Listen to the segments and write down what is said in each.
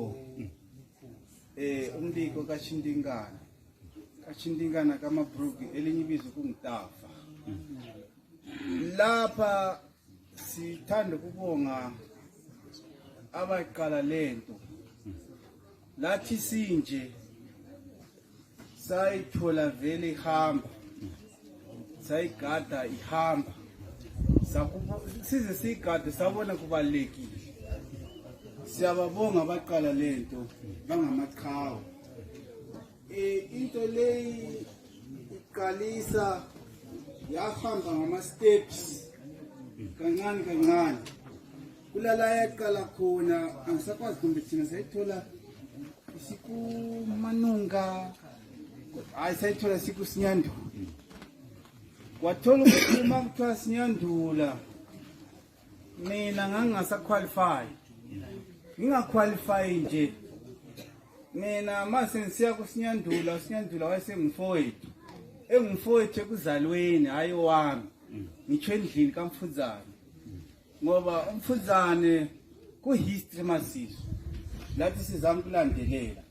umbiko umbiko kashindingana kamabruki elinye ibizo kungitafa. Lapha sithanda ukubonga abaqala lento lathi sinje sayithola vele ihamba sayigada ihamba size sigade sabona kubalekile. Siyababonga abaqala lento bangamaqhawe. Into leyi iqalisa yahamba ngama steps kancane kancane. Kulala yaqala khona angisakwazi kumbe thina sayithola isikumanunga hayi sayithola sikusinyandula. Wathola ukuthi makuthiwa sinyandula mina ngangingasaqualify. Ngingaqualify nje. Mina mase ngisiya kusinyandula wayesengifowethu. Engifowethu ekuzalweni hayi wami. Ngitsho endlini kaMfuzane. Ngoba uMfuzane ku history masizwe. Lathi sizama ukulandelela.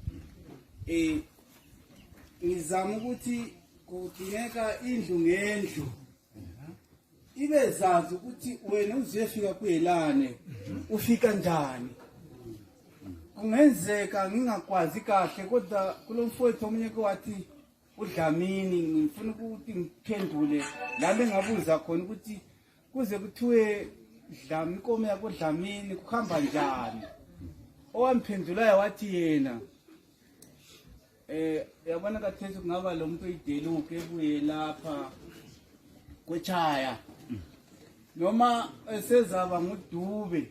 Ngizama ukuthi kudingeka indlu ngendlu. Ibe zazi ukuthi wena uzefika kuyelane ufika njani. Kungenzeka ngingakwazi kahle kodwa kulomfowethu omunye kwathi uDlamini ngifuna ukuthi ngiphendule lale ngabuza khona ukuthi kuze kuthiwe Dlamini inkomo yakho Dlamini kuhamba njani. Owamphendulayo wathi yena yabona kathesi kungaba lo muntu oyideluke ebuye lapha kweChaya noma esezaba nguDube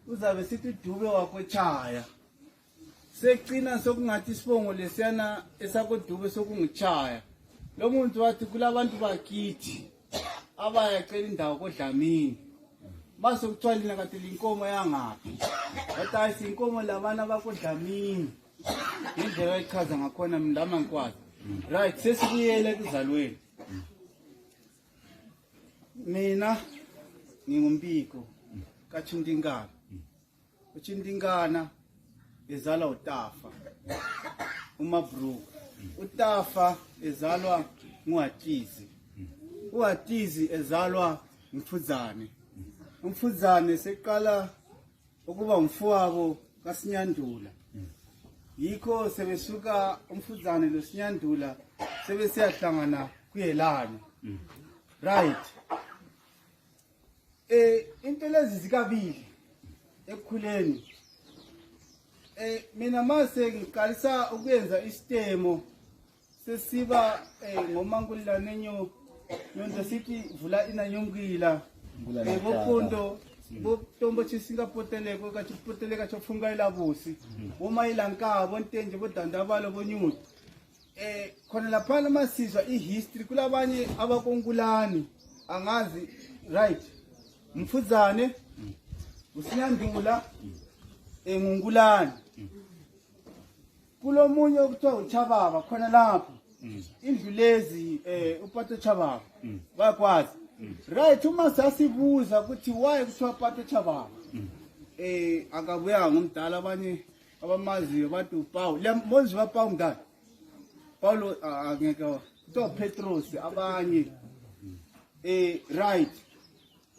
uzabe sithi uDube wakweChaya secina sokungathi sibongo lesiyana esakoDube sokungiChaya. Lo muntu wathi kulabantu bakithi abayacela indawo koDlamini base kuthiwa kade inkomo yangaphi wathi ayisi inkomo labana bakoDlamini. Indlela ayichaza ngakhona mndama ngikwazi. Right, sesibuyele ekuzalweni. Mina ngingumbiko kaChindingana. uChindingana ezalwa uTafa. uMabruku. uTafa ezalwa nguHatizi. uHatizi ezalwa uMfuzane. uMfuzane seqala ukuba umfowabo kaSinyandula. Yikho sebesuka uMfuzane loSinyandula sebesiyahlangana kuyelana. Right. Into lezi zikabili ekukhuleni. Mina mase ngiqalisa ukuyenza isitemo sesiba ngomankulana nyonto sithi vula ina nyongila. Bokondo botombo chisingapoteleko kachipoteleka chofunga ilabusi. Uma ilankabo ntenje bodandabalo bonyuti. Khona lapha masizwa ihistory kulabanye abakonkulani angazi right. Mfuzane uSinyandula engungulani. Kulomunye okuthiwa uChababa khona lapho. Indlu lezi uPato Chababa bayakwazi. Right, uma sasibuza ukuthi why kuthiwa Pato Chababa. Akabuya ngomdala abanye abamaziyo bathi uPaul. Lemonzi waPaul ngani? Paulo angeke kuthiwa Petros abanye. Right.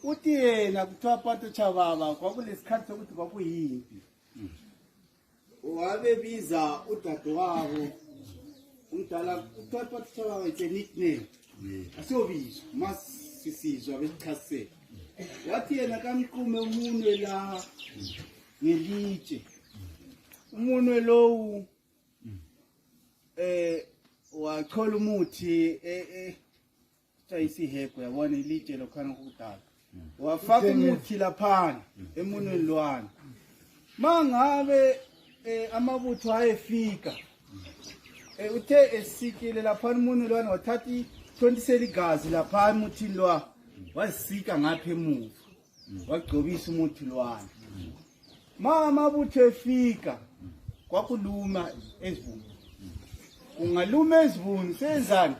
Uthi yena kuthiwa Pato Chababa kwakulesikhathi sokuthi kwakuyimpi. Wabebiza udadewabo umdala kuthiwa Pato Chababa it's a nickname. Asiyobizwa masisizwa besichasisela. Wathi yena kamqume umunwe la ngelitshe. Umunwe lowu wachola umuthi isiheko yabona ilitshe lokhana ukudala. Wafaka umuthi lapha emunweni lwana. Mangabe amabutho ayefika uthe esikile lapha umunwe lwana wathathi 20 seligazi lapha umuthi lwa wasika ngapha emuva. Wagcobisa umuthi lwana. Amabutho efika kwakuluma ezibungu. ungalume ezibuni senzani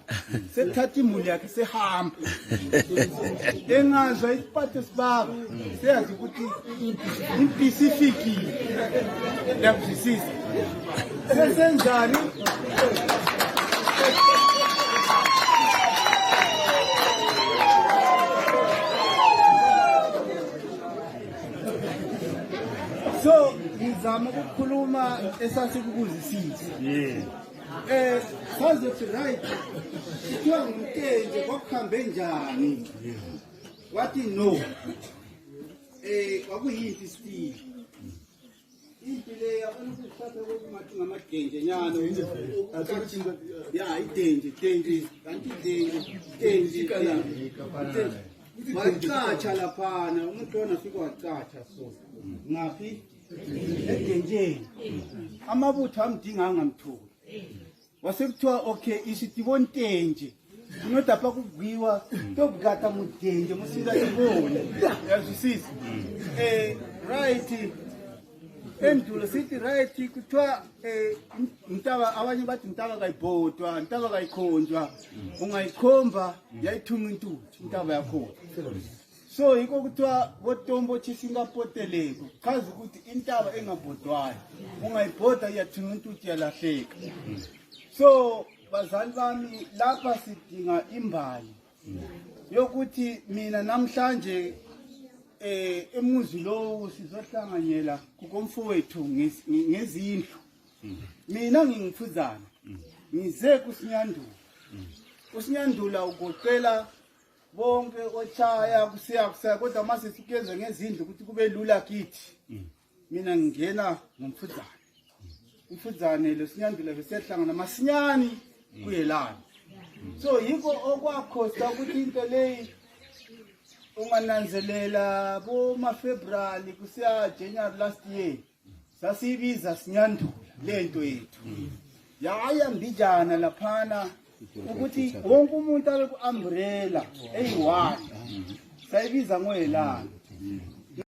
sethatha imuli yakhe sehamba engazwa isiphatho sibaba seyazi ukuthi impisi ifikile yakuzwisisa sesenzani so ngizama ukukhuluma esasikukuzisisa saze ukuthi right kuthiwa ngumtenje kwakuhambe njani wathi no kwakuyimpi stili impi le yabona ukuthatha kokumathi ngamadenje nyana ya idenje kanti idenje wacatsha laphana umuntu wona afika wacatsha so ngaphi edenjeni amabutho amdinga angamtholi wasekuthiwa okay isitibontenje unodapha kugwiwa tokugata mudenje musila ibone yazwisisa right endulo sithi right kuthiwa intaba abanye bathi intaba kayibhodwa intaba kayikhonjwa ungayikhomba yayithuma intuthu intaba yakho so yiko kuthiwa botombo chisingapoteleko chaza ukuthi intaba engabhodwayo ungayibhoda iyathuma intuthu yalahleka so bazali bami lapha sidinga imbali yokuthi mina namhlanje emuzi lowo sizohlanganyela kukomfowethu ngezindlu mina ngingifuzana ngize kusinyandula ugoqela bonke ochaya kusiya kodwa mase sikeze ngezindlu ukuthi kube lula kithi mina ngingena ngomfuzana umfuzane lo sinyandula besehlangana masinyani kuyelana so yiko okwakhosta ukuthi into leyi ungananzelela boma February kusiya January last year sasibiza sinyandula lento yethu yaya mbijana laphana ukuthi wonke umuntu abe ku umbrella eyi1 sayibiza ngoyelana